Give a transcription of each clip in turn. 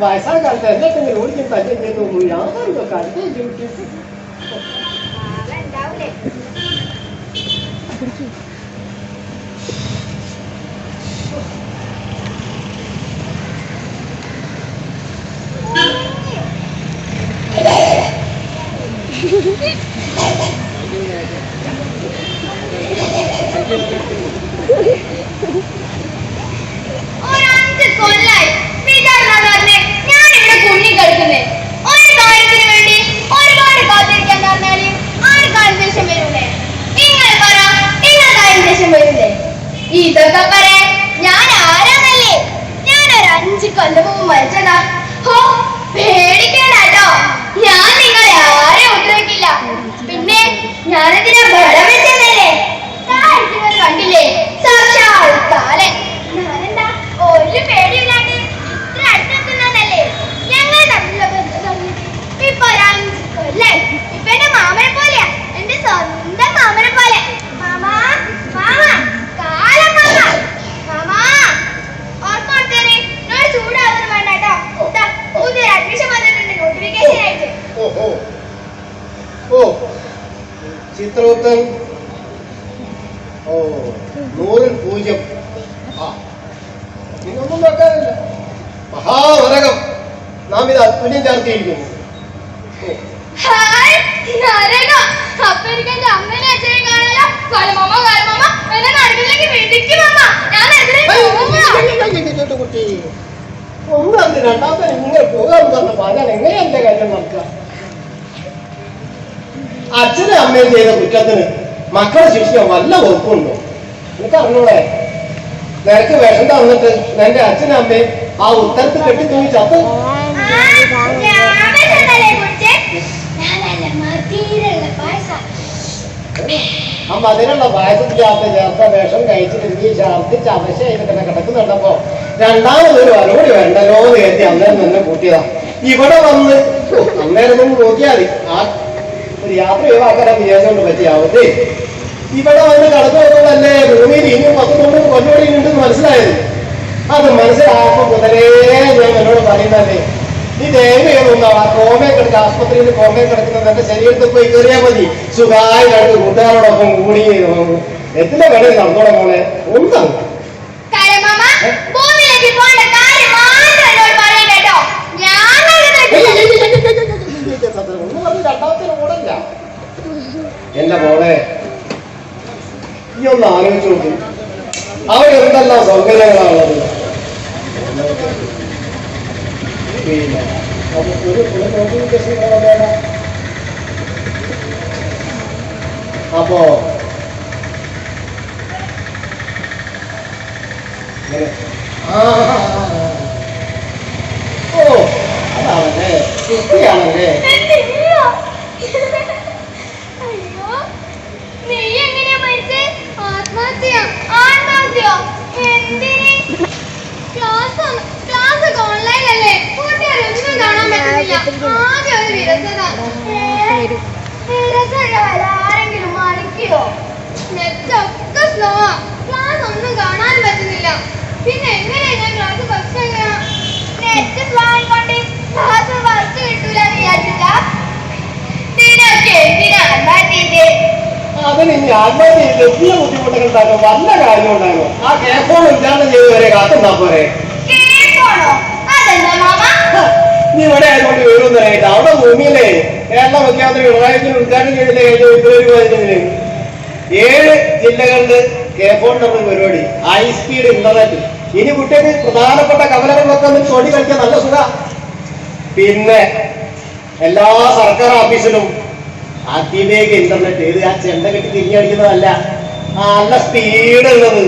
വയസ്സായ കാലത്ത് എന്തൊക്കെ ഓടിക്കും തന്നെ ചെയ്തു യാതൊരു കാലത്ത് ഇതൊക്കെ പറയാൻ ഞാൻ ആരാന്നല്ലേ? ഞാനൊരു 5 കൊല്ലം മുമ്പ് മരിച്ചതാ. ഹോ, പേടിക്കണ്ടോ, ഞാൻ നിങ്ങളെ ആരെയും ഉപദ്രവിക്കില്ല. പിന്നെ ഞാനെന്തിനാ ബലം വെച്ചതല്ലേ? കണ്ടില്ലേ, സാക്ഷാൽ കാലൻ. ഞാനെന്താ ഒരു പേടിയില്ലാണ്ട് ഇത്ര അടുത്തെത്തുന്നതല്ലേ? ഞങ്ങൾ തമ്മിലുള്ള ബന്ധം ഇപ്പൊ ഒരു 5 കൊല്ലായി. ഇപ്പൊ എന്റെ മാമനെ പോലെയാ, എന്റെ സ്വന്തം മാമനെ പോലെ. മാമാ മാമാ ചിത്രഗുപ്തൻ 100ൽ 0. ഇതൊന്നും നോക്കാനില്ല. മഹാനരകം നാം ഇത് അത്ഭുതം ചേർത്തിയിരിക്കുന്നു. കുട്ടി ഒന്നാമത് രണ്ടാമത്തെ ഇങ്ങനെ പോകാമെന്ന് പറഞ്ഞപ്പോ ഞാൻ എങ്ങനെ എന്റെ കാര്യം നടക്കുക? അച്ഛനും അമ്മയും ചെയ്ത കുറ്റത്തിന് മക്കളെ ശിക്ഷിക്കാൻ വല്ല ഉറപ്പുണ്ടോ? എനിക്ക് അറിഞ്ഞൂടെ? നിനക്ക് വിഷം തന്നിട്ട് എന്റെ അച്ഛനും അമ്മയും ആ ഉത്തരത്തിൽ കെട്ടി തൂങ്ങി ചത്ത്. ആ മധുരമുള്ള പായസത്തിനകത്ത് ചേർത്ത വിഷം കഴിച്ചിട്ട് നീ ഛർദ്ദിച്ച് അവശയായിട്ട് തന്നെ കിടക്കുന്നുണ്ടപ്പോ രണ്ടാമതൊരു വരോടി വേണ്ടല്ലോ എന്ന് കരുതി അന്നേരം നിന്ന് കൂട്ടിയതാ. ഇവിടെ വന്ന് അന്നേരം നിന്ന് നോക്കിയാൽ മതി. ആ ഒരു യാത്ര ഒഴിവാക്കാൻ വിചാരിച്ചുകൊണ്ട് പറ്റിയാവത്തേ. ഇവിടെ വന്ന് കടന്നു പോകുന്നതല്ലേ ഭൂമിയിൽ ഇനിയും 10 കൊല്ലോടി ഉണ്ടെന്ന് മനസ്സിലായത്. അത് മനസ്സിലായപ്പോ മുതലേ ഞാൻ എന്നോട് പറയുന്നതല്ലേ, നീ ദയവേതൊന്നും കോമയെ കിടക്കുക, ആസ്പത്രിയിൽ കോമയെ കിടക്കുന്നത് എന്റെ ശരീരത്തിൽ പോയി കയറിയാൽ മതി. സുഖമായി 2 കൂട്ടുകാരോടൊപ്പം കൂടി എത്തിലെ വേണേ നടന്നോളെ മോളെ. ഒന്നാണ് രണ്ടാമത്തെ മോളല്ല എന്റെ മോളെ. ഈ ഒന്ന് ആലോചിച്ചു നോക്കും, അവിടെ എന്തെല്ലാം സൗകര്യങ്ങളാണുള്ളത്. പിന്നെ അപ്പോ ഓ അതാണല്ലേ, കുട്ടിയാണല്ലേ. ആരെങ്കിലും മറിക്കോ? നെറ്റൊക്കെ സ്ലോ, ക്ലാസ് ഒന്നും കാണാൻ പറ്റുന്നില്ല. പിന്നെ എങ്ങനെയാ ഞാൻ ക്ലാസ് ഫസ്റ്റ് നെറ്റ് സ്ലോ ആയിക്കൊണ്ട് ക്ലാസ് വർക്ക് കിട്ടൂലെന്ന് വിചാരിച്ചിട്ടാ? ഇതിനൊക്കെ എന്തിനാണ് മാറ്റിയിട്ട്? അതിന് ഇനി ആത്മഹത്യ ചെയ്ത് എത്ര ബുദ്ധിമുട്ടുകൾ ഉണ്ടാക്കും? വല്ല കാര്യം ഉണ്ടാകുമോ? ആ കേസോട് ഉദ്ഘാടനം ചെയ്ത് വരെ കാത്തുണ്ടാ പോരെ? നീ ഇവിടെ ആയതുകൊണ്ട് വീടുന്നതായിട്ട് അവിടെ ഭൂമിയിലെ കേരള മുഖ്യമന്ത്രി പിണറായി വിജയൻ ഉദ്ഘാടനം ചെയ്തില്ലേ കഴിഞ്ഞ ഫെബ്രുവരി 15-ന് 7 ജില്ലകളില് കെ4 നമ്പർ പരിപാടി, ഹൈ സ്പീഡ് ഇന്റർനെറ്റ്. ഇനി കുട്ടിക്ക് പ്രധാനപ്പെട്ട കവലകളിലൊക്കെ ഒന്ന് ചോടി കളിക്കാൻ നല്ല സുഖ. പിന്നെ എല്ലാ സർക്കാർ ഓഫീസിലും അതിവേഗ ഇന്റർനെറ്റ്. ഏത് ആ ചെണ്ട കെട്ടി തിരിഞ്ഞടിക്കുന്നതല്ല, നല്ല സ്പീഡ് ഉള്ളത്.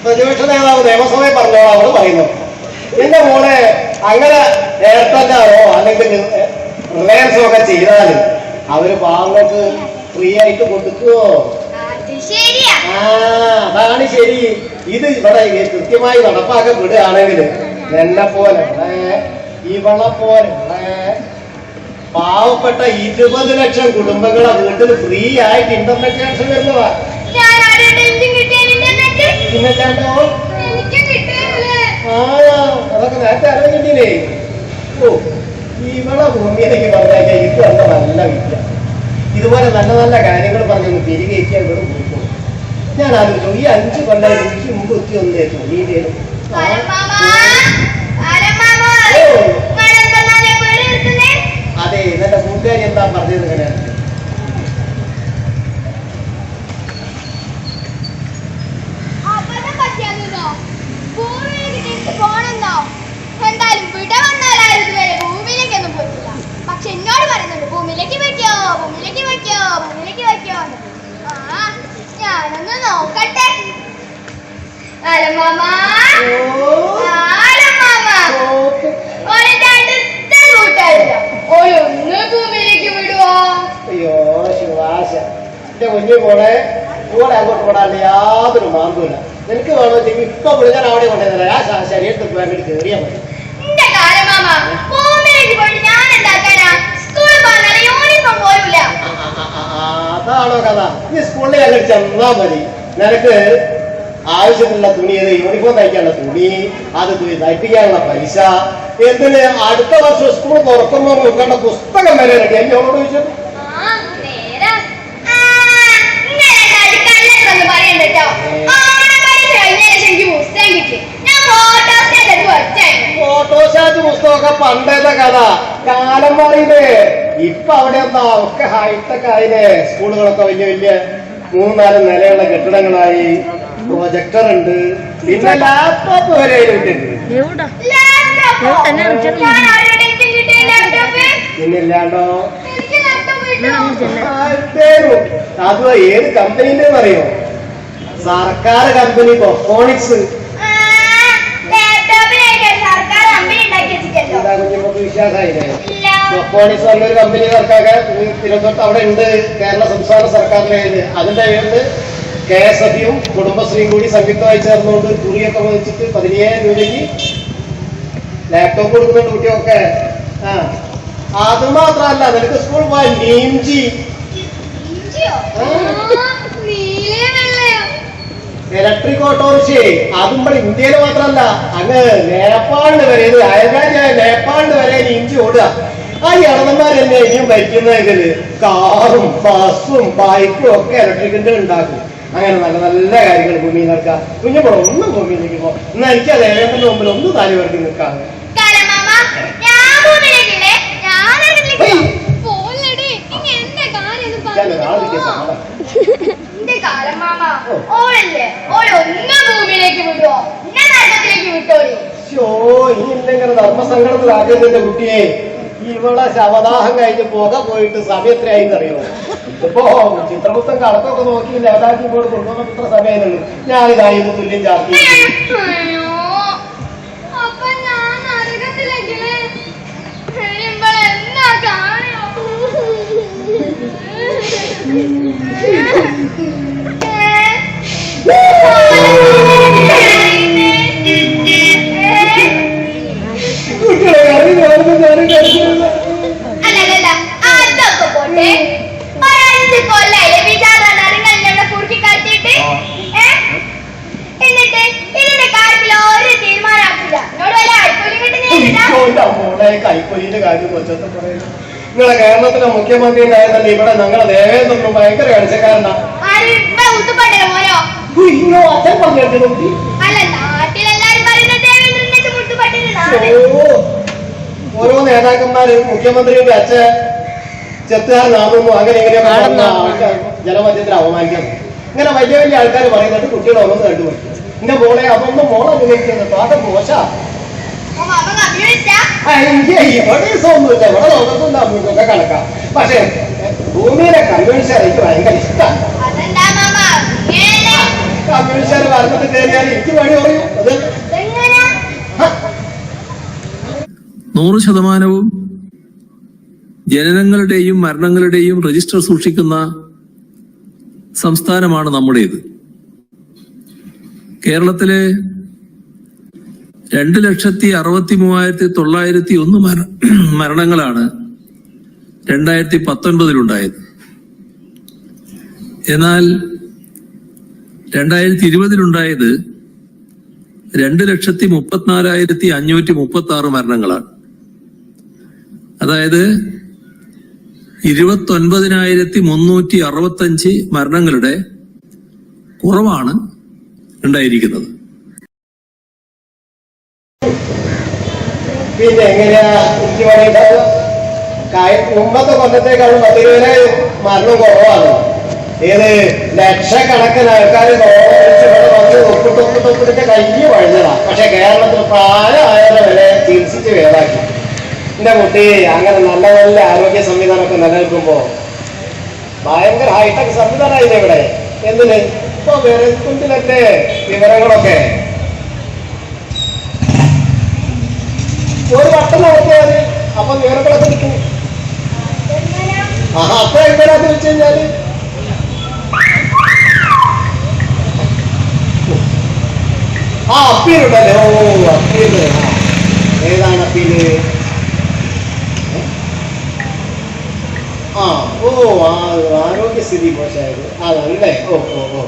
പ്രതിപക്ഷ നേതാവ് നിയമസഭയിൽ പറഞ്ഞോളാം അവള് പറയുന്നു. എന്റെ മോളെ അങ്ങനെ എയർടെല്ലാണോ അല്ലെങ്കിൽ റിലയൻസോ ഒക്കെ ചെയ്താൽ അവര് പാവങ്ങൾക്ക് ഫ്രീ ആയിട്ട് കൊടുക്കുവോ? അതാണ് ശരി. ഇത് ഇവിടെ കൃത്യമായി നടപ്പാക്കപ്പെടുകയാണെങ്കിൽ എന്നെ പോലെ ഇവളെ പോലെ പാവപ്പെട്ട 20 ലക്ഷം കുടുംബങ്ങളെ വീട്ടിൽ ഫ്രീ ആയിട്ട് ഇന്റർനെറ്റ് കണക്ഷൻ വരുന്നതാ. ഞാൻ ആരുടെ എഞ്ചിൻ കിട്ടിയതിന്റെ എന്നിട്ട് പിന്നല്ലാണ്ടോ എനിക്ക് കിട്ടിയില്ലേ? ആ അതൊക്കെ നേരത്തെ അറിഞ്ഞിട്ടില്ലേ? ഓ ഇവളെ ഭൂമിയിലേക്ക് പറഞ്ഞാൽ ഇത് നല്ല വിദ്യ. ഇതുപോലെ നല്ല നല്ല കാര്യങ്ങൾ പറഞ്ഞൊന്ന് തിരികെത്തിയാൽ ഇവിടെ പോയിക്കോളും. ഞാൻ ആലോചിച്ചു ഈ 5 കൊല്ലം എനിക്ക് മുമ്പ് എത്തി ഒന്നേ തൊഴിയിലും അതെ എന്നെ കൂട്ടുകാരി എന്താ പറഞ്ഞത് ഇങ്ങനെയാണ്. എന്തായാലും ഇവിടെ വന്നാലായിരുന്നു വരെ ഭൂമിയിലേക്കൊന്നും പോയിട്ടില്ല. പക്ഷെ എന്നോട് പറയുന്നുണ്ട് ഭൂമിയിലേക്ക് വയ്ക്കോ ഭൂമിയിലേക്ക് വയ്ക്കോ ഭൂമിയിലേക്ക് വയ്ക്കോ. ആ ഞാനൊന്ന് നോക്കട്ടെ. ആലമാമ ഒന്ന് ഭൂമിയിലേക്ക് വിടുവോ? അയ്യോ ശിവാശ എന്റെ കുഞ്ഞു പോണെ കൂടെ അങ്ങോട്ട് പോടാണ്ട് യാതൊരു മാർഗമില്ല. നിനക്ക് വേണമെങ്കിൽ ഇപ്പൊ വിളിക്കാൻ അവിടെ കൊണ്ടുവന്നില്ല. ആ ശരീരത്തിൽ പോയാൽ വേണ്ടി കയറിയാൽ മതി. അതാണോ കഥ? ഈ സ്കൂളിൽ അങ്ങനെ ചെന്നാ മതി. നിനക്ക് ആവശ്യത്തിനുള്ള തുണി, യൂണിഫോം തയ്ക്കാനുള്ള തുണി, അത് തയ്പ്പിക്കാനുള്ള പൈസ, എന്തിന് അടുത്ത വർഷം സ്കൂൾ തുറക്കുമ്പോൾ നോക്കേണ്ട പുസ്തകം വരെ റെഡി. എന്നോട് ചോദിച്ചത് ഫോട്ടോസ്റ്റാറ്റ് പുസ്തകമൊക്കെ പണ്ടത്തെ കഥ. കാലം മാറിയില്ലേ? ഇപ്പൊ അവിടെ എന്താ ഒക്കെ ഹൈടെക് ആയില്ലേ. സ്കൂളുകളൊക്കെ വലിയ വലിയ 3-4 നിലയുള്ള കെട്ടിടങ്ങളായി. പ്രൊജക്ടർ ഉണ്ട്, പിന്നെ ലാപ്ടോപ്പ് വരെ കിട്ടുന്നുണ്ട്. പിന്നില്ലാണ്ടോ? അത് ഏത് കമ്പനിന്റെ അറിയോ? സർക്കാർ കമ്പനി കൊഫോണിക്സ്. വിശ്വാസമായില്ലേ? കൊഫോണിക്സ് പറഞ്ഞൊരു കമ്പനി സർക്കാർ തിരുവനന്തപുരത്ത് അവിടെ ഉണ്ട്. കേരള സംസ്ഥാന സർക്കാരിന്റെ അതിന്റെ പേരില് KSFയും കുടുംബശ്രീയും കൂടി സംയുക്തമായി ചേർന്നുകൊണ്ട് തുണിയൊക്കെ വഹിച്ചിട്ട് 17,000 രൂപയ്ക്ക് ലാപ്ടോപ്പ് കൊടുക്കുന്നുണ്ട് കുട്ടിയൊക്കെ. അത് മാത്രമല്ല, നിനക്ക് സ്കൂൾ പോയാൽ നീംജി ഇലക്ട്രിക് ഓട്ടോറിക്ഷ. അതും ഇവിടെ ഇന്ത്യയിൽ മാത്രമല്ല, അങ്ങ് നേപ്പാളിന് വരെ, ഇത് അയൽരാജ്യമായ നേപ്പാളിന് വരെ നീംജി ഓടുക. ആ ഇടവന്മാരെന്നെ ഇനിയും ഭരിക്കുന്നതില് കാറും ബസ്സും ബൈക്കും ഒക്കെ ഇലക്ട്രിക്കിന്റെ ഉണ്ടാക്കും. അങ്ങനെ നല്ല നല്ല കാര്യങ്ങൾ ഭൂമിയിൽ നടക്കാം. കുഞ്ഞുമ്പോൾ ഒന്നും ഭൂമിയിലേക്ക് പോകും. എന്നാൽ എനിക്ക് ആ ദേവേന്ദ്രന്റെ മുമ്പിൽ ഒന്ന് താലി വരട്ടി നിൽക്കാം. ഇനിയില്ലെങ്ങനെ ധർമ്മസങ്കടത്തിലാക്കുന്നതിന്റെ കുട്ടിയെ. ഇവളെ ശവദാഹം കഴിഞ്ഞ് പുക പോയിട്ട് സമയം എത്രയായിന്നറിയോ? ഇപ്പൊ ചിത്രപുസ്തകം കണക്കൊക്കെ നോക്കി ലേതാക്കി പോയിട്ട് കൊണ്ടുവന്ന ഇത്ര സമയമായിരുന്നു. ഞാനിതായി തുല്യം ചാർത്തി. കൈപ്പൊലിന്റെ കാര്യം കൊച്ചത്തെ പറയുന്നു. നിങ്ങളെ കേരളത്തിലെ മുഖ്യമന്ത്രിയിലായിരുന്നല്ലേ ഇവിടെ ഞങ്ങളെ ദേവേന്ദ്രനും ഭയങ്കര കളിച്ചക്കാരനാ. അച്ഛൻ പറഞ്ഞു ഓരോ നേതാക്കന്മാര് മുഖ്യമന്ത്രിയുടെ അച്ഛൻ ചെത്തുകാരനാകുന്നു അങ്ങനെ ഇങ്ങനെയൊക്കെ ജനമധ്യത്തിൽ അവമാനിക്കാൻ. ഇങ്ങനെ വലിയ വലിയ ആൾക്കാർ പറയുന്നുണ്ട് കുട്ടികളെ ഒന്നും കണ്ടുപോയി. എന്റെ മോളെ അതൊന്നും മോളെ അനുകരിക്കുന്നത് അത് മോശ. ഇവിടെ ഒന്നുമില്ല, ഇവിടെ നോക്കത്തും അമ്മൂക്കൊക്കെ കണക്കാം. പക്ഷെ ഭൂമിയിലെ കമ്മ്യൂണിസ്റ്റ് എനിക്ക് ഭയങ്കര ഇഷ്ടമാണ്. കമ്മ്യൂണിസ്റ്റ് ഭരണത്തിൽ കയറിയാൽ എനിക്ക് പണി പറയും. അത് 100% ജനനങ്ങളുടെയും മരണങ്ങളുടെയും രജിസ്റ്റർ സൂക്ഷിക്കുന്ന സംസ്ഥാനമാണ് നമ്മുടേത്. കേരളത്തിലെ 2,63,901 മരണങ്ങളാണ് 2019 ഉണ്ടായത്. എന്നാൽ 2020 2,34,536 മരണങ്ങളാണ്. അതായത് 29,365 മരണങ്ങളുടെ കുറവാണ് ഉണ്ടായിരിക്കുന്നത്. പിന്നെ എങ്ങനെയാ എനിക്ക് വേണ്ടിയിട്ട് മുമ്പത്തെ കൊല്ലത്തേക്കാളും 10,000 മരണം കുറവാണ്. ഏത് ലക്ഷക്കണക്കിന് ആൾക്കാർ വന്ന് ഒപ്പിട്ട് കയ്യ് വഴുന്നതാ. പക്ഷെ കേരളത്തിൽ പ്രായമായവരെ വരെ ചികിത്സിച്ച് വേദാക്കി. എന്റെ കുട്ടി അങ്ങനെ നല്ല നല്ല ആരോഗ്യ സംവിധാനമൊക്കെ നിലനിൽക്കുമ്പോ ഭയങ്കര ഹൈടെക് സംവിധാനമായില്ലേ ഇവിടെ. എന്തിന് ഇപ്പൊ വിരൽത്തുമ്പിലല്ലേ വിവരങ്ങളൊക്കെ. ഒരു വട്ടം നടത്തിയാൽ അപ്പൊ വിവരങ്ങളൊക്കെ കിട്ടും. അപ്പൊ എങ്ങനെയാന്ന് വെച്ച് കഴിഞ്ഞാല് അപ്പീലുണ്ടല്ലേ. ഓ അപ്പീല്. ഏതാണ് അപ്പീല്? ആരോഗ്യസ്ഥിതി മോശമായത് അതല്ലേ. ഓ ഓ ഓ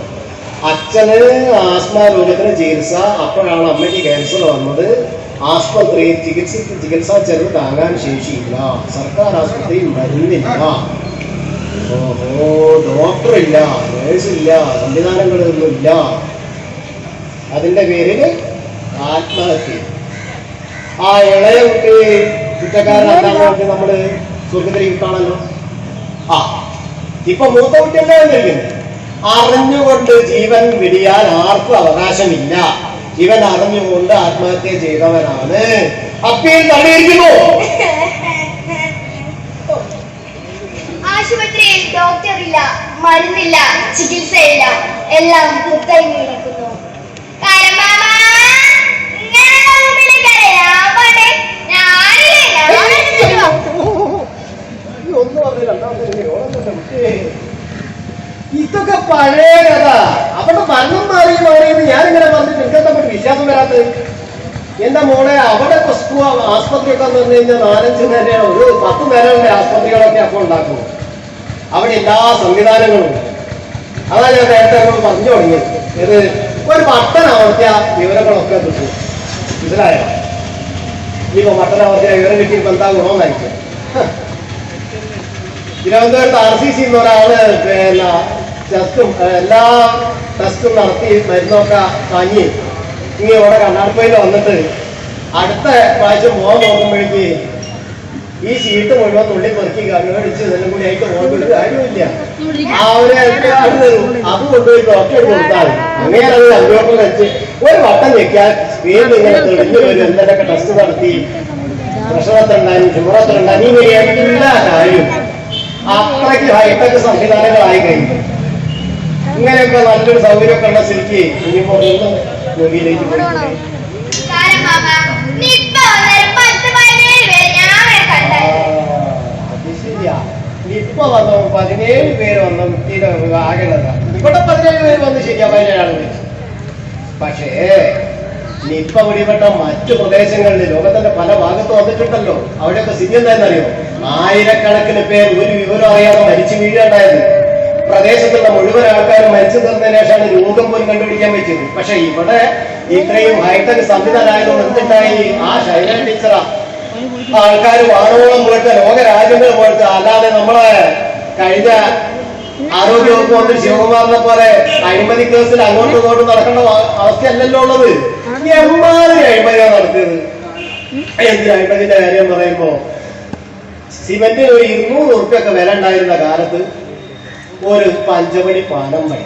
അച്ഛന് ആസ്മ രോഗത്തിന് ചികിത്സ. അപ്പോഴാണ് അമ്മയ്ക്ക് ക്യാൻസർ വന്നത്. ആസ്പത്രിയിൽ ചികിത്സാ ചെലവ് താങ്ങാൻ ശേഷിയില്ല. സർക്കാർ ആസ്പത്രിയിൽ മരുന്നില്ല. ഓഹോ ഡോക്ടറില്ല, നേഴ്സില്ല, സംവിധാനങ്ങളൊന്നുമില്ല. അതിന്റെ പേരിൽ ആത്മഹത്യ. ആ ഇളയ കുട്ടി കുറ്റക്കാരനാക്കാൻ വേണ്ടി നമ്മള് സ്വർഗത്തിലേക്ക് കാണല്ലോ. ഇപ്പൊ മൂത്ത കുട്ടിയല്ലേ വന്നിരിക്കുന്നത്. അറിഞ്ഞുകൊണ്ട് ജീവൻ വിടിയാൻ ആർക്കും അവകാശമില്ല. ഇവൻ അറിഞ്ഞുകൊണ്ട് ആത്മഹത്യ ചെയ്തവനാണ്. അപ്പീൽ തള്ളിയിരിക്കുന്നു. ആശുപത്രിയിൽ ഡോക്ടറില്ല, മരുന്നില്ല, ചികിത്സയില്ല, എല്ലാം കുത്തഴിഞ്ഞു കിടക്കുന്നു. ഇതൊക്കെ പഴയ കഥ. അവിടെ മരണം മാറിയെന്ന് ഞാനിങ്ങനെ പറഞ്ഞിട്ട് എനിക്കെന്താ പറ്റി വിശ്വാസം വരാത്തത്? എന്റെ മോളെ അവിടെ ആസ്പത്രിയൊക്കെ എന്ന് പറഞ്ഞു കഴിഞ്ഞാൽ 4-5 നിലയാണ്, ഒരു 10 നിലകളുടെ ആസ്പത്രികളൊക്കെ അപ്പോൾ ഉണ്ടാക്കുന്നു. അവിടെ എല്ലാ സംവിധാനങ്ങളും. അതാ ഞാൻ നേരത്തെ പറഞ്ഞു തുടങ്ങിയത്. ഇത് ഒരു പട്ടണാവർത്തിയ വിവരങ്ങളൊക്കെ കിട്ടും. മനസ്സിലായോ? ഇനിയിപ്പോ പട്ടണാവർത്തിയ വിവരം കിട്ടിയപ്പോ എന്താ ഗുണമെന്നായിരിക്കും. തിരുവനന്തപുരത്ത് RCC എന്നൊരാള് പിന്നെ എല്ലാ ടെസ്റ്റും നടത്തി മരുന്നൊക്കെ വാങ്ങി ഇനി ഇവിടെ കണ്ണാടിപ്പയിൽ വന്നിട്ട് അടുത്ത പ്രാവശ്യം പോകാൻ നോക്കുമ്പോഴേക്ക് ഈ ഷീറ്റ് മുഴുവൻ തുള്ളി പെറുക്കി കണ്ണടിച്ച് ഇതെല്ലാം കൂടി ആയിട്ട് പോകേണ്ട ഒരു കാര്യമില്ല. അത് കൊണ്ടുപോയി ഡോക്ടർ കൊടുത്താൽ അങ്ങനെ അത് കമ്പ്യൂട്ടറിൽ വെച്ച് ഒരു വട്ടം ഞെക്കിയാൽ സ്ക്രീനിൽ ഇങ്ങനെ തെളിഞ്ഞു വരും. എന്തൊക്കെ ടെസ്റ്റ് നടത്തി, പ്രഷർ എത്ര ഉണ്ടായിരുന്നു, ഷുഗർ എത്ര ഉണ്ടായിരുന്നു, ഇങ്ങനെ എല്ലാ കാര്യവും അത്രയ്ക്ക് ഹൈടെക് സംവിധാനങ്ങളായി കഴിഞ്ഞു. ഇങ്ങനെയൊക്കെ നല്ലൊരു സൗകര്യമൊക്കെ ഉള്ള സ്ഥിതിക്ക് ഇനിയിപ്പോ ജോലിയിലേക്ക് പോയി. അത് ശരിയാ. ഇപ്പൊ വന്നു 17 പേര് വന്ന കുട്ടിയുടെ ആകെയുള്ളതാ. ഇവിടെ 17 പേര് വന്ന് ശരിയാ, 17 ആളുകൾ. പക്ഷേ നിപ്പ പിടിപെട്ട മറ്റു പ്രദേശങ്ങളിൽ ലോകത്തിന്റെ പല ഭാഗത്ത് വന്നിട്ടുണ്ടല്ലോ. അവിടെയൊക്കെ സ്ഥിതി എന്താണെന്നറിയോ? ആയിരക്കണക്കിന് പേർ ഒരു വിവരം അറിയാതെ മരിച്ചു വീഴുകയുണ്ടായത്. പ്രദേശത്തുള്ള മുഴുവൻ ആൾക്കാരും മരിച്ചു തീർന്നതിന് ശേഷമാണ് രോഗം പോലും കണ്ടുപിടിക്കാൻ പറ്റിയത്. പക്ഷെ ഇവിടെ ഇത്രയും ഹൈടെക് സംവിധാനമായതുകൊണ്ട് എന്തുണ്ടായി? ആ ശൈല ടീച്ചറാ ആൾക്കാർ വാണോളം പോയിട്ട് ലോകരാജ്യങ്ങൾ പോയിട്ട്, അല്ലാതെ നമ്മളെ കഴിഞ്ഞ ആരോഗ്യവകുപ്പ് മന്ത്രി ശിവകുമാറിനെ പോലെ അഴിമതി കേസിൽ അങ്ങോട്ടും ഇങ്ങോട്ടും നടക്കേണ്ട അവസ്ഥയല്ലല്ലോ ഉള്ളത്. എമ്മാതിരി അഴിമതിയാണ് നടത്തിയത്. എന്തിന് അഴിമതിന്റെ കാര്യം പറയുമ്പോ സിമന്റ് ഒരു 200 ഉറുപ്പ്യൊക്കെ വില ഉണ്ടായിരുന്ന കാലത്ത് ഒരു 5 മണി പാലം പണി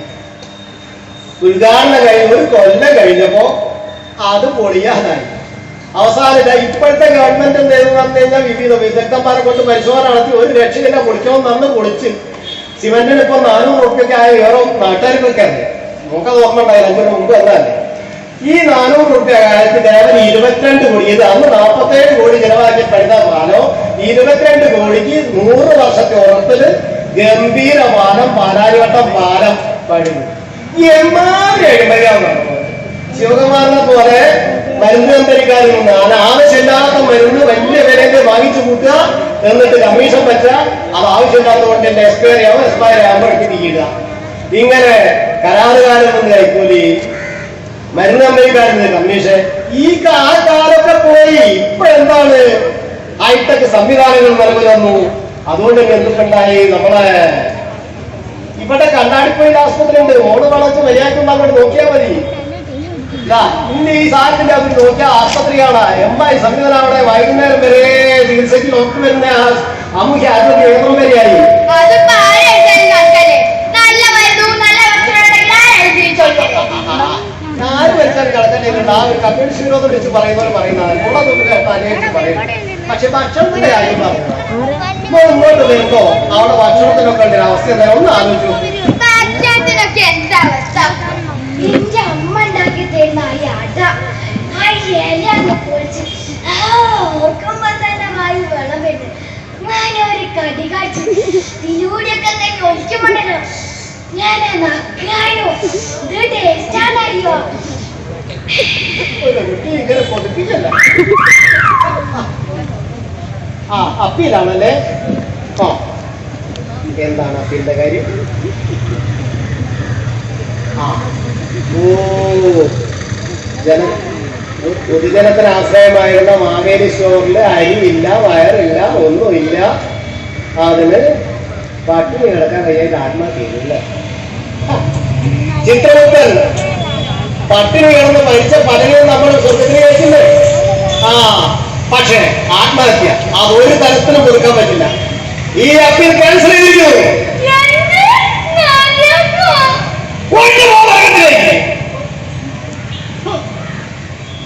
ഉദ്ഘാടനം കഴിഞ്ഞ് 1 കൊല്ലം കഴിഞ്ഞപ്പോ അത് പൊളിയാനായി. അവസാനം ഇപ്പോഴത്തെ ഗവൺമെന്റ് എന്തെന്ന് പറഞ്ഞു കഴിഞ്ഞാൽ വിവിധ വിദഗ്ധന്മാരെ കൊണ്ട് പരിശോധന നടത്തി ഒരു രക്ഷയില്ല, പൊളിക്കണമെന്ന് അന്ന് പൊളിച്ച് സിമന്റിന് ഇപ്പൊ 400 ഉറുപ്പ്യൊക്കെ ആയ വേറെ നാട്ടുകാർക്കൊക്കെ അറിയാം. നമുക്കത് ഓർമ്മ ഉണ്ടായില്ല, 5 മുമ്പ് എന്നല്ലേ. ഈ 400 ഉറുപ്പ്യ കാലത്ത് ദേവൻ 22 കോടി, ഇത് അന്ന് 47 കോടി ചെലവാക്കി പണിത പാലം 22 കോടിക്ക് 100 വർഷത്തെ ഉറപ്പില് ഗംഭീര പാലം, പാലാരിവട്ടം പാലം പണിതു. എമ്മാതിരി അഴിമതിയാണ് നടന്നത്. ശിവകുമാറിനെ പോലെ മരുന്ന് കമ്പനിക്കാരിൽ നിന്നാണ് ആവശ്യമില്ലാത്ത മരുന്ന് വലിയ വിലയിൽ വാങ്ങിച്ചു കൂട്ടുക, എന്നിട്ട് കമ്മീഷൻ പറ്റുക. അത് ആവശ്യമില്ലാത്തതുകൊണ്ട് എന്റെ എക്സ്പയർ ആവുമ്പോൾ എടുത്ത് തീയിടുക. ഇങ്ങനെ കരാറുകാരൻ നിന്ന് കൈക്കൂലി, മരുന്ന് കമ്പനിക്കാരന് കമ്മീഷൻ, ആ കാലൊക്കെ പോയി. ഇപ്പൊ എന്താണ് ഹൈടെക് സംവിധാനങ്ങൾ നിലവിൽ വന്നു. അതുകൊണ്ട് എന്തുണ്ടായി, നമ്മളെ ഇവിടെ കണ്ണാടിപ്പൊയിൽ ആസ്പത്രി ഉണ്ട്. ഓട് വളച്ച് മര്യാദക്കുള്ള അങ്ങോട്ട് നോക്കിയാൽ മതി. ഇന്ന് ഈ സാധനത്തിന്റെ അത് നോക്കിയ ആസ്പത്രിയാണ്. എമ്പായി സംവിധാനം അവിടെ വൈകുന്നേരം വരെ ചികിത്സയ്ക്ക് ഡോക്ടർ വരുന്ന അമുഖ്യ ആരോഗ്യ കേന്ദ്രം വരെയായി. ആര് വെച്ചാൽ കിടക്കണ്ടേക്കുണ്ട്. ആ ഒരു കമ്മ്യൂണിസ്റ്റ് വിരോധം വെച്ച് പറയുന്നവർ പറയുന്നതാണ്. ഉള്ളതൊന്നും കേട്ടാലേക്ക് പറയും. പക്ഷെ ഭക്ഷണത്തിന്റെ കാര്യം പറയുന്നത് ഇങ്ങോട്ട് വരുമ്പോ അവിടെ ഭക്ഷണത്തിനൊക്കെ ഉണ്ട് അവസ്ഥ എന്താ ഒന്ന് ആലോചിച്ചു. എന്റെ അമ്മ ഉണ്ടാക്കി തരുന്ന ഈ അട, ആ ഇല അങ്ങ് പൊളിച്ച് ഓർക്കുമ്പോ തന്നെ വായി വെള്ളം വരുന്നു. ഞാനൊരു കടി കാച്ചു ഇതിലൂടെയൊക്കെ തന്നെ ഒഴിക്കുമ്പോണ്ടല്ലോ ഞാൻ നക്കായോ. ഇത് ടേസ്റ്റാണറിയോ? ഇങ്ങനെ പൊതിപ്പിക്കല്ല. ആ അപ്പീലാണല്ലേ. ആ എന്താണ് അപ്പീലിന്റെ കാര്യം? ആ പൊതുജനത്തിന് ആശ്രയമായിരുന്ന മാവേലി സ്റ്റോറിൽ അരിയില്ല, വയറില്ല, ഒന്നുമില്ല. അതിന് പട്ടിണി കിടക്കാൻ കഴിയാൻ ആത്മഹത്യ ചെയ്തില്ല. ചിത്രമുത്തൻ പട്ടിണി കിടന്ന് മരിച്ച പലരെയും നമ്മൾ സ്വർഗത്തിന് കഴിച്ചില്ലേ? ആ പക്ഷേ ആത്മഹത്യ അതൊരു തരത്തിലും കൊടുക്കാൻ പറ്റില്ല. ഈ അപ്പീൽ ക്യാൻസൽ ചെയ്തിരിക്കുന്നു.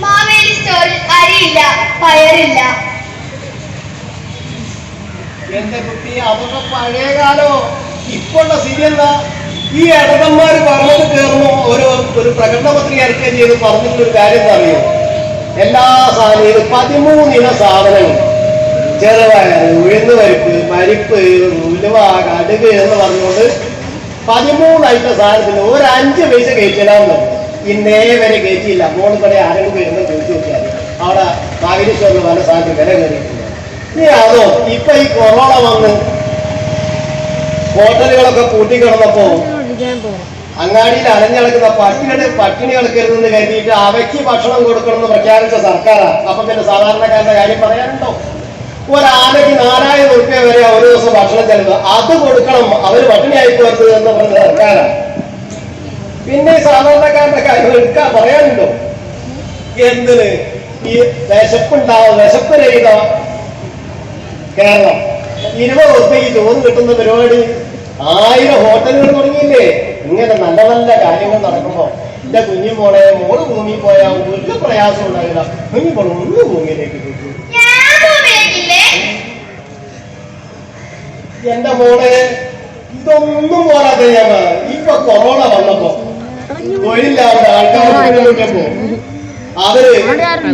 മാവേലി സ്റ്റോറിൽ അരിയില്ല, പയറില്ല. എന്റെ കുട്ടി അതൊക്കെ പഴയ കാലോ. ഇപ്പോഴുള്ള സ്ഥിതി എന്താ? ഈ ഇടകന്മാര് പറഞ്ഞത് കയറുമ്പോ ഒരു പ്രകടന പത്രിക ഇറക്കുകയും ചെയ്ത് പറഞ്ഞിട്ടൊരു കാര്യം എന്താ അറിയോ? എല്ലാ സാധനവും 13 ഇന സാധനങ്ങൾ, ചെറുപയർ, ഉഴുന്നുപരിപ്പ്, പരിപ്പ്, ഉലുവ, കടുക് എന്ന് പറഞ്ഞുകൊണ്ട് 13 ഐറ്റം സാധനത്തിന് ഒരു 5 പൈസ കയറ്റിടാൻ പറഞ്ഞു. ഇന്നേ വരെ കയറ്റിയില്ല. മോളിൽ കൂടെ ആരെങ്കിലും വരുമ്പോൾ ചോദിച്ചു നോക്കിയാൽ അവിടെ മാവേലി സ്റ്റോറിൽ പല സാധനം വില കയറിയിട്ടില്ല. ഇനി അതോ ഇപ്പൊ ഈ കൊറോണ വന്ന് ഹോട്ടലുകളൊക്കെ പൂട്ടിക്കിടന്നപ്പോ അങ്ങാടിയിൽ അലഞ്ഞടക്കുന്ന പട്ടിണി കിടക്കരുതെന്ന് കരുതിയിട്ട് അവയ്ക്ക് ഭക്ഷണം കൊടുക്കണമെന്ന് പ്രഖ്യാപിച്ച സർക്കാരാണ്. അപ്പൊ പിന്നെ സാധാരണക്കാരുടെ കാര്യം പറയാനുണ്ടോ? ഒരാനയ്ക്ക് 4000 രൂപ വരെ ഒരു ദിവസം ഭക്ഷണം ചെലവ്, അത് കൊടുക്കണം, അവര് പട്ടിണിയായി പോകരുത് എന്ന് പറഞ്ഞ സർക്കാരാണ്. പിന്നെ സാധാരണക്കാരുടെ കാര്യം എടുക്കാൻ പറയാനുണ്ടോ? എന്തിന് ഈ വിശപ്പ് രഹിത കേരളം 20 രൂപയ്ക്ക് ചോറ് കിട്ടുന്ന പരിപാടി 1000 ഹോട്ടലുകൾ തുടങ്ങിയില്ലേ? ഇങ്ങനെ നല്ല നല്ല കാര്യങ്ങൾ നടക്കുമ്പോ എന്റെ കുഞ്ഞുമോളെ മോള് ഭൂമിയിൽ പോയാൽ ഒരു പ്രയാസം ഉണ്ടാകില്ല. കുഞ്ഞുമോൾ ഒന്ന് ഭൂമിയിലേക്ക് കിട്ടും. എന്റെ മോളെ ഇതൊന്നും പോരാതെ ഞാൻ ഇപ്പൊ കൊറോണ വന്നപ്പോ തൊഴിലില്ലാതെ ആൾക്കാർ വീട്ടിലേക്കപ്പോ അവര്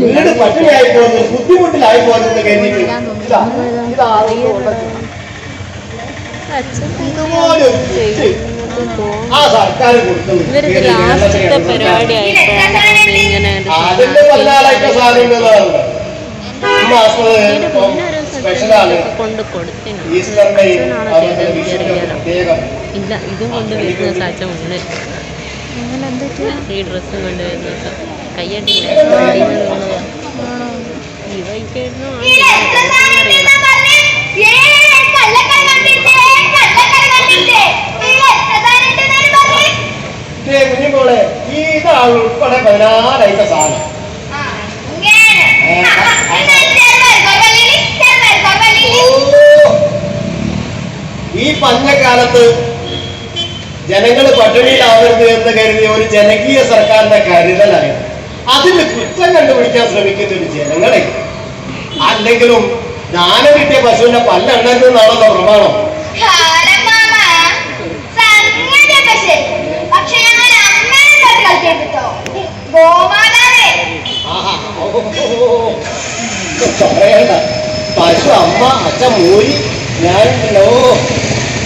വീട് പട്ടിണിയായി പോകുന്നത്, ബുദ്ധിമുട്ടിലായി പോകുന്നത് കഴിഞ്ഞിട്ട് ഇതുപോലെ ആ സർക്കാർ കൊടുക്കുന്നു. അതിന്റെ 14 സാധനങ്ങളാണ് സ്പെഷ്യലാണ്. ഈസ്റ്ററിന്റെ പ്രത്യേകം ഇല്ല, ഇതും കൊണ്ട് വരുന്ന കാഴ്ച മുന്നേ ഈ ഡ്രസ്സും കൊണ്ട് വരുന്നത് കയ്യടിയില്ല. ഇവയ്ക്കായിരുന്നു കുഞ്ഞുമോളെ ഇതാണ് ഉൾപ്പെടെ 14 ഐറ്റം സാധനം. ഈ പഞ്ഞക്കാലത്ത് ജനങ്ങൾ പട്ടിണിയിലാവരുത് എന്ന് കരുതിയ ഒരു ജനകീയ സർക്കാരിന്റെ കരുതലായിരുന്നു. അതിന് കുറ്റം കണ്ടുപിടിക്കാൻ ശ്രമിക്കുന്ന ഒരു ജനങ്ങളെ. അല്ലെങ്കിലും ദാനം കിട്ടിയ പശുവിന്റെ പല്ലെണ്ണരുതെന്നാണല്ലോ പ്രമാണം. പശു, അമ്മ, അച്ഛൻ, മൂരി, ഞാനുണ്ടല്ലോ.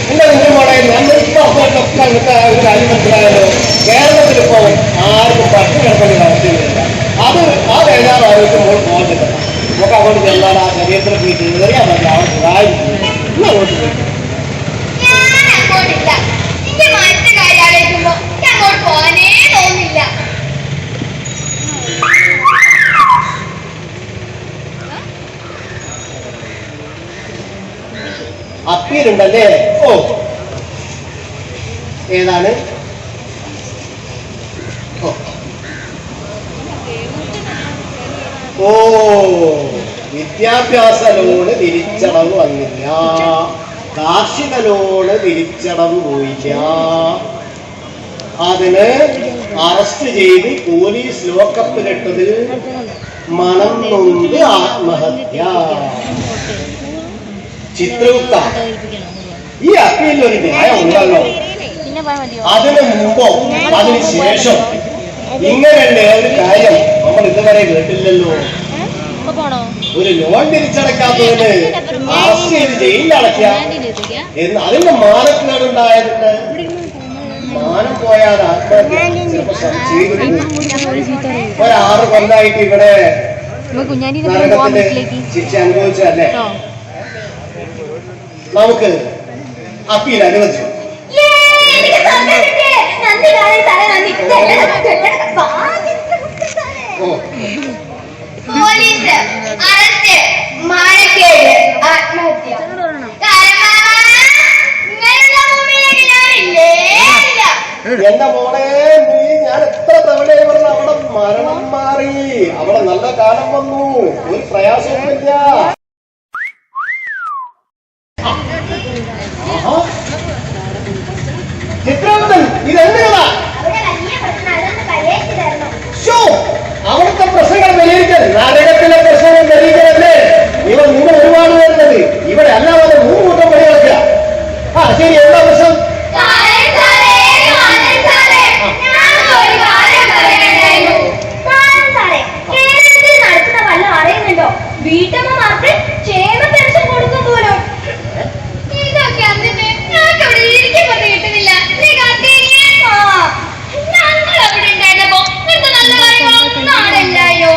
എന്റെ കുഞ്ഞു മോളെ നമ്മളിപ്പോ ഒരു കാര്യം മനസ്സിലായല്ലോ. കേരളത്തിൽ ഇപ്പോ ആർക്കും പട്ടിണി കിടക്കേണ്ട അവസ്ഥയില്ല. അത് ആ വേദാർ ആരോഗ്യമ്പോൾ പോകത്തില്ല. നമുക്ക് അങ്ങോട്ട് ചെന്നാൽ ആ ശരീരത്തിൽ പോയി കയറിയാൽ മതി. അവർ സഹായിക്കും. അങ്ങോട്ടില്ല. അപ്പീലുണ്ടല്ലേ? ഓ, ഏതാണ്? ഓ, വിദ്യാഭ്യാസ ലോണ് തിരിച്ചടവ് വന്നില്ല, കാർഷിക ലോണ് തിരിച്ചടവ് പോയില്ല, അതിന് അറസ്റ്റ് ചെയ്ത് പോലീസ് ലോക്കപ്പിലിട്ടതിൽ മനം നൊന്ത് ആത്മഹത്യ. ചിത്രഗുപ്ത, ഈ അപ്പീലിൽ ഒരു ന്യായം ഉണ്ടല്ലോ. അതിനു മുമ്പോ അതിന് ശേഷം ഇങ്ങനെയുള്ള ഒരു കാര്യം നമ്മൾ ഇതുവരെ കേട്ടില്ലല്ലോ. ഒരു ലോൺ തിരിച്ചടക്കാത്തതിന് അറസ്റ്റ് ചെയ്ത് ജയിലിലടയ്ക്കുക എന്ന് അതിന്റെ മാനക്കേടുണ്ടായതുണ്ട്. മാനം പോയാൽ ആത്മഹത്യ ചിലപ്പോൾ ചെയ്തു. ഒരാറ് കൊല്ലായിട്ട് ഇവിടെ നരകത്തിന് ശിക്ഷ അനുഭവിച്ചതല്ലേ? നമുക്ക് അപ്പീൽ അനുവദിച്ചു. പോലീസ് അറസ്റ്റ്, മാനക്കേട്, ആത്മഹത്യ. എന്റെ മോളെ, നീ ഞാൻ എത്ര തവണ പറഞ്ഞ അവിടെ മരണം മാറി, അവിടെ നല്ല കാലം വന്നു, ഒരു പ്രയാസമില്ല. ചിത്രഗുപ്തൻ, ഇതെന്തുകളാ? അവിടുത്തെ പ്രശ്നങ്ങൾ പരിഹരിക്കാൻ നരകത്തിലെ പ്രശ്നങ്ങൾ പരിഹരിക്കാനല്ലേ ഇവർ നിങ്ങൾ ഒരുപാട് വരുന്നത്? ഇവിടെ അല്ലാതെ 3 കൂട്ടം പരിഹരിക്കുക. ആ ശരി, എന്താ പ്രശ്നം? വീട്ടമ്മമാർക്ക് ക്ഷേമ പെൻഷൻ കൊടുക്കും പോലും. ഇതൊക്കെ അതിന് ഞങ്ങൾക്ക് അവിടെ ഇരിക്കപ്പെട്ട് കിട്ടുന്നില്ല. ഞങ്ങൾ അവിടെ ഉണ്ടായിരുന്നപ്പോ എന്ത് നല്ല കാര്യങ്ങളൊന്നും നാടല്ലായോ?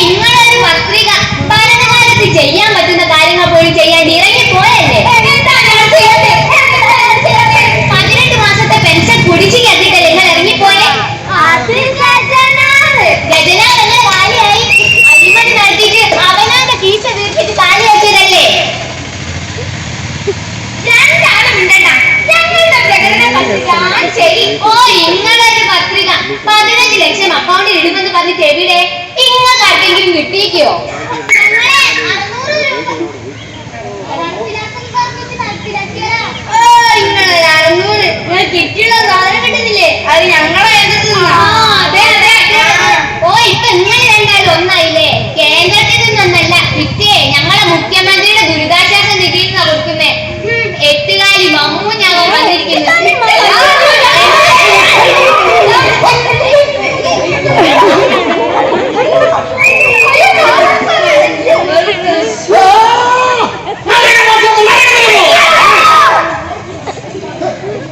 ഇങ്ങളൊരു പത്രിക ഭരണകാലത്ത് ചെയ്യാൻ പറ്റുന്ന കാര്യങ്ങൾ പോലും ചെയ്യാൻ ഇറങ്ങി പോയല്ലേ? 18 മാസത്തെ പെൻഷൻ കുടിച്ചു കെട്ടിട്ടല്ലേ നിങ്ങൾ ഇറങ്ങിപ്പോയെ? ഗജനാവെല്ലാം കാലിയായി അഴിമതി നടത്തിയിട്ട് അവനാന്റെ കീശ വീർത്തിട്ട് കാലിയാക്കിയതല്ലേ? ഞങ്ങളുടെ പ്രകടന പത്രിക ശരി. ഓ, ഇങ്ങളൊരു പത്രിക 15 ലക്ഷം അക്കൗണ്ടിൽ ഇടുമെന്ന് പറഞ്ഞിട്ട് എവിടെ? ഇങ്ങോട്ടാർക്കെങ്കിലും കിട്ടിയിക്കോ? കിട്ടിയുള്ള സാധനം കിട്ടുന്നില്ലേ? അത് ഞങ്ങളെ ഓ, ഇപ്പൊ ഇങ്ങനെ രണ്ടാലും ഒന്നായില്ലേ? കേന്ദ്രത്തിൽ നിന്നൊന്നല്ല കിട്ടിയേ, ഞങ്ങളെ മുഖ്യമന്ത്രിയുടെ ദുരിതാശ്വാസ നിധിയിൽ നിന്നാ കൊടുക്കുന്നേ. 8 കാലി മമ്മൂ ഞാൻ വന്നിരിക്കുന്നു.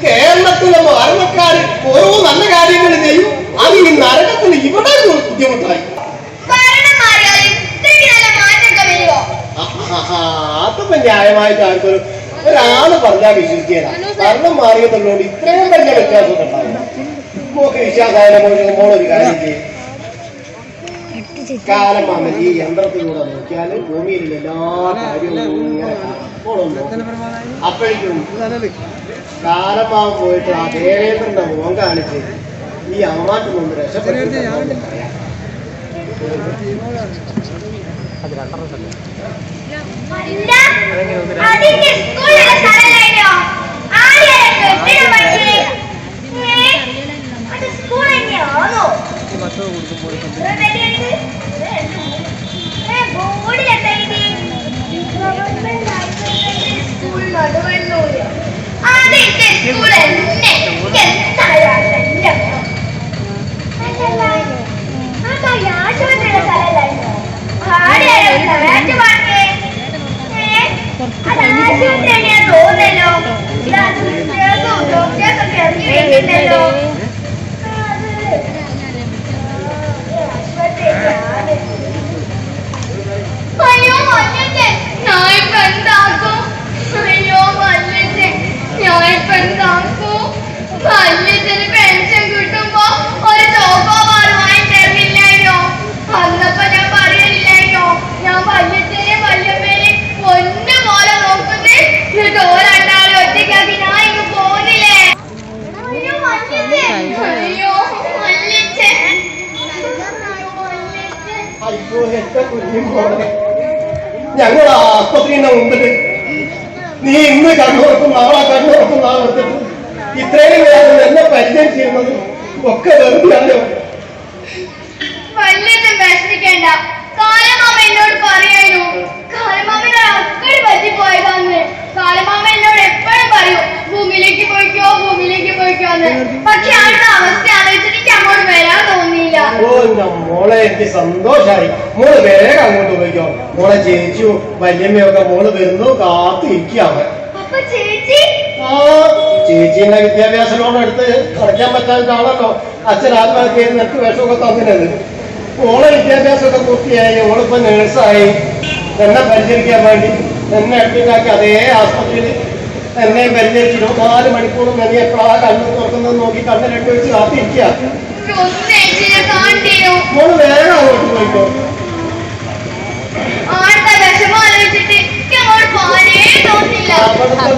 കേരളത്തിലെ ഭരണക്കാർ ഓരോ നല്ല കാര്യങ്ങൾ ചെയ്യും, അത് ഈ നരകത്തിന് ഇവിടെ ബുദ്ധിമുട്ടായി. അതിപ്പോ ന്യായമായിട്ട് ആർക്കൊരു ഒരാള് പറഞ്ഞാൽ വിശ്വസിക്കുക. ഭരണം മാറിയതുള്ളതുകൊണ്ട് ഇത്രയും വലിയ വ്യത്യാസം ഉണ്ടാവില്ല. നമുക്ക് വിശ്വാസായാലും കാര്യം ചെയ്യും. കാലം വന്നിട്ട് ഈ യന്ത്രത്തിലൂടെ നോക്കിയാൽ ഭൂമിയിലുള്ള എല്ലാ കാര്യവും ഇങ്ങനെ അപ്പോഴേക്കും കാലമാവ് പോയിട്ട് ആ ദേവേന്ദ്രന്റെ മുഖം കാണിച്ച് ഈ അമ്മാട്ട് മുമ്പ് രക്ഷപ്പെട്ടു. അയ്യോ, കുഞ്ഞിപ്പോളെ ഞങ്ങൾ ആസ്പത്രിന്റെ മുമ്പില് നീ ഇന്ന് കണ്ണുറക്കും നാളെ കണ്ണുറക്കും നാളെ എടുത്തിട്ട് ഇത്രയും നേരം എന്നെ പരിചയം ചെയ്യുന്നത് ഒക്കെ വെറുതെയാണ്. വല്ലതും വിഷമിക്കേണ്ട. കാലമാമ എന്നോട് പറയായിരുന്നു, കാലമാമയുടെ അക്കടി പറ്റിപ്പോയതാന്ന്. കാലമാമ എന്നോട് എപ്പോഴും പറയൂ, ഭൂമിയിലേക്ക് പോയിക്കോ ഭൂമിയിലേക്ക് പോയിക്കോന്ന്. പക്ഷെ ആളുടെ അവസ്ഥ ആലോചിച്ചിട്ട് എനിക്ക് അങ്ങോട്ട് വരാൻ തോന്നിയില്ല. ഓ മോളെ, എനിക്ക് സന്തോഷായി. മോള് വേഗം അങ്ങോട്ട് പോയിക്കോ. മോളെ ചേച്ചിയോ വല്യമ്മയൊക്കെ മോള് വരുന്നു കാത്തിരിക്കുകയാണ്. അപ്പൊ ചേച്ചി? ആ ചേച്ചീന്റെ വിദ്യാഭ്യാസ ലോൺ എടുത്ത് അടയ്ക്കാൻ പറ്റാത്താണല്ലോ അച്ഛൻ ആത്മഹത്യ ചെയ്ത് നെറ്റ് വേഷമൊക്കെ തന്നിരുന്നത്. ഓളെ വിദ്യാഭ്യാസമൊക്കെ പൂർത്തിയായി. ഓളിപ്പോ നേഴ്സായി. എന്നെ പരിചരിക്കാൻ വേണ്ടി എന്നെ അഡ്മിറ്റാക്കി അതേ ആസ്പത്രിയിൽ എന്നെയും പരിചരിച്ച് 24 മണിക്കൂറും നീ എപ്പോഴാ കണ്ണു തുറക്കുന്നത് നോക്കി കണ്ണ് രണ്ടു വെച്ച് കാത്തിരിക്കുക. മോള് വേഗം അങ്ങോട്ട് പോയിക്കോ. അവിടുത്തെ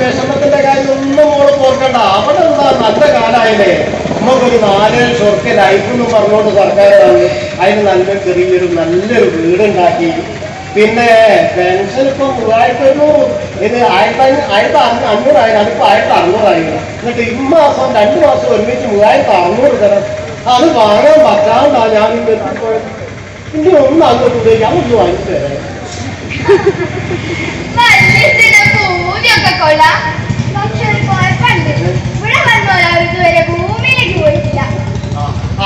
വിഷമത്തിന്റെ കാര്യം ഒന്നും മോള് ഓർക്കണ്ട. അവിടെ ഉള്ള നല്ല കാലായില്ലേ. നമുക്കൊരു 4 ചൊർക്ക ലൈഫ് എന്ന് പറഞ്ഞോണ്ട് സർക്കാർ തന്നു. അതിന് നല്ലൊരു വീടുണ്ടാക്കി. പിന്നെ പെൻഷൻ ഇപ്പൊ 3500, ഇത് 1500 അതിപ്പോ 1600 എന്നിട്ട് ഇമ്മാസം 2 മാസം ഒരുമിച്ച് 3600 തരാം. അത് വാങ്ങാൻ പറ്റാണ്ടാ ഞാൻ ഇന്ന് എത്തിപ്പോയത്. ഇനി ഒന്ന് അങ്ങോട്ട് ഉപയോഗിക്കാം. അതൊന്ന് വാങ്ങിച്ചു തരാം.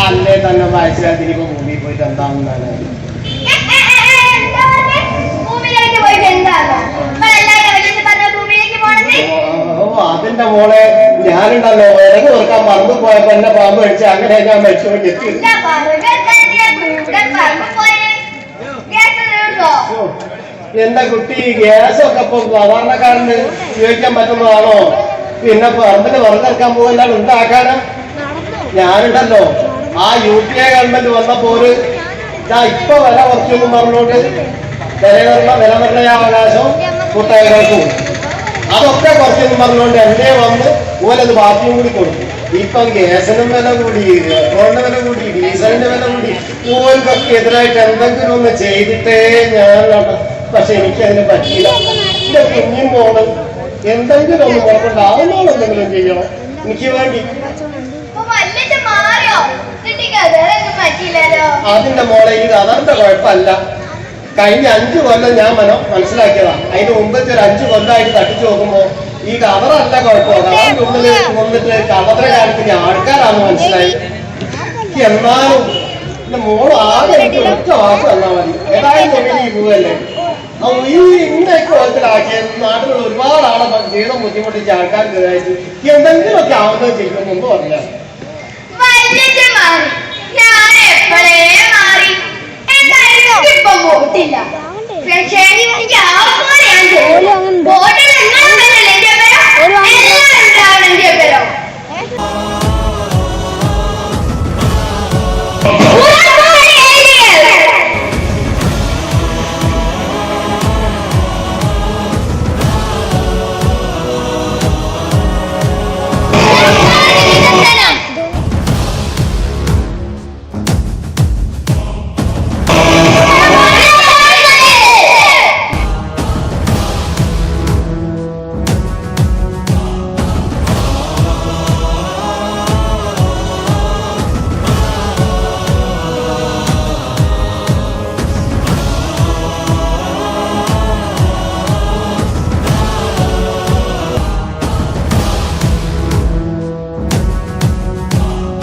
അല്ലേ തന്നെ വയസ്സിലാക്കി ഇപ്പൊ ഭൂമിയിൽ പോയിട്ട് എന്താണെന്നാണ്. അതിന്റെ മോളെ ഞാനുണ്ടല്ലോ വിറക് തുറക്കാൻ മറന്നു പോയപ്പോ എന്നെ പാമ്പ് കഴിച്ച് അങ്ങനെ ഞാൻ മരിച്ചു എത്തി. എന്റെ കുട്ടി ഗ്യാസൊക്കെ ഇപ്പൊ സാധാരണക്കാരന് ഉപയോഗിക്കാൻ പറ്റുന്നതാണോ? പിന്നെ പറമ്പിന് വിറകിറക്കാൻ പോകുന്നതാണ് ഉണ്ടാക്കാനാ. ഞാനുണ്ടല്ലോ ആ UPA ഗവൺമെന്റ് വന്നപ്പോ ഇപ്പൊ വില കുറച്ചൊന്നും പറഞ്ഞോണ്ട് വിലനിർണ്ണയാവകാശം കുട്ടകൾക്കും അതൊക്കെ കുറച്ചൊന്നും പറഞ്ഞുകൊണ്ട് എന്നെ വന്ന് ഓലത് ബാക്കിയും കൂടി കൊടുക്കും. ഇപ്പം ഗ്യാസിനും വില കൂടി, പെട്രോളിന്റെ വില കൂടി, ഡീസലിന്റെ വില കൂടി. ഓൽക്കൊക്കെ എതിരായിട്ട് എന്തെങ്കിലും ഒന്ന് ചെയ്തിട്ടേ ഞാൻ. പക്ഷെ എനിക്കതിന് പറ്റിയില്ല. എന്റെ കുഞ്ഞും മോള് എന്തെങ്കിലും ഒന്ന് കുഴപ്പമുണ്ടാവുന്നോളം എന്തെങ്കിലും ചെയ്യണം എനിക്ക് വേണ്ടി. അതിന്റെ മോളെ ഈ കതറിന്റെ കുഴപ്പമല്ല. കഴിഞ്ഞ 5 കൊല്ലം ഞാൻ മനസ്സിലാക്കിയതാ. അതിന് മുമ്പത്തെ ഒരു 5 കൊല്ലമായിട്ട് തട്ടിച്ചു നോക്കുമ്പോ ഈ കതറല്ല കുഴപ്പം. കതറിന്റെ ഉള്ളില് വന്നിട്ട് കതറിന്റെ കാര്യത്തിന് ആൾക്കാരാണെന്ന് മനസ്സിലായി. എന്നാലും എന്റെ മോള് ആകെ എനിക്ക് ഒറ്റ വാക്ക് തന്നാ മതി. ഏതായാലും ഈ പോവല്ലേ ഈ ഇങ്ങനെയൊക്കെ മനസ്സിലാക്കിയ നാട്ടിലുള്ള ഒരുപാട് ആളെ ജീവിതം ബുദ്ധിമുട്ടിച്ച ആൾക്കാർക്കെതിരായിട്ട് എന്തെങ്കിലുമൊക്കെ ആവുന്നത് ചെയ്യുമ്പോൾ മുമ്പ് പറഞ്ഞാൽ ഇപ്പൊ വോട്ടില്ല. പക്ഷേ എനിക്ക് ആവശ്യമാണ് ഞാൻ